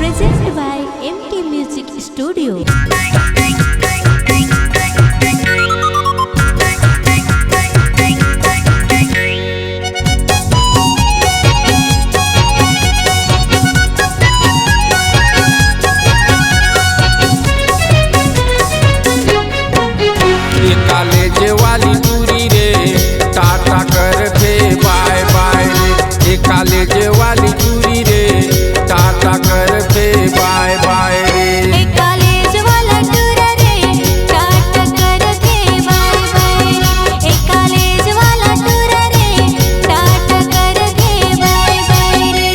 presented by MK Music Studio. College वाली दूरी रे टाटा कर दे बाय बाय रे। कॉलेज वाली दूरी रे टाटा कर दे बाय बाय रे। कॉलेज वाला टूर रे टाटा कर दे बाय बाय रे। कॉलेज वाला टूर रे टाटा कर दे बाय बाय रे।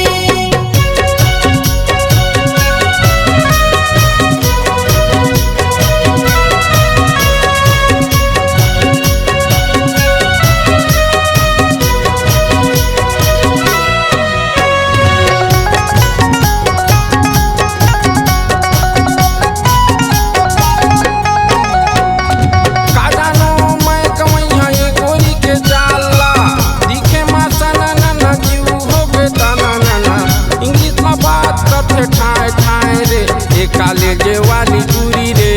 कॉलेज वाली दूरी रे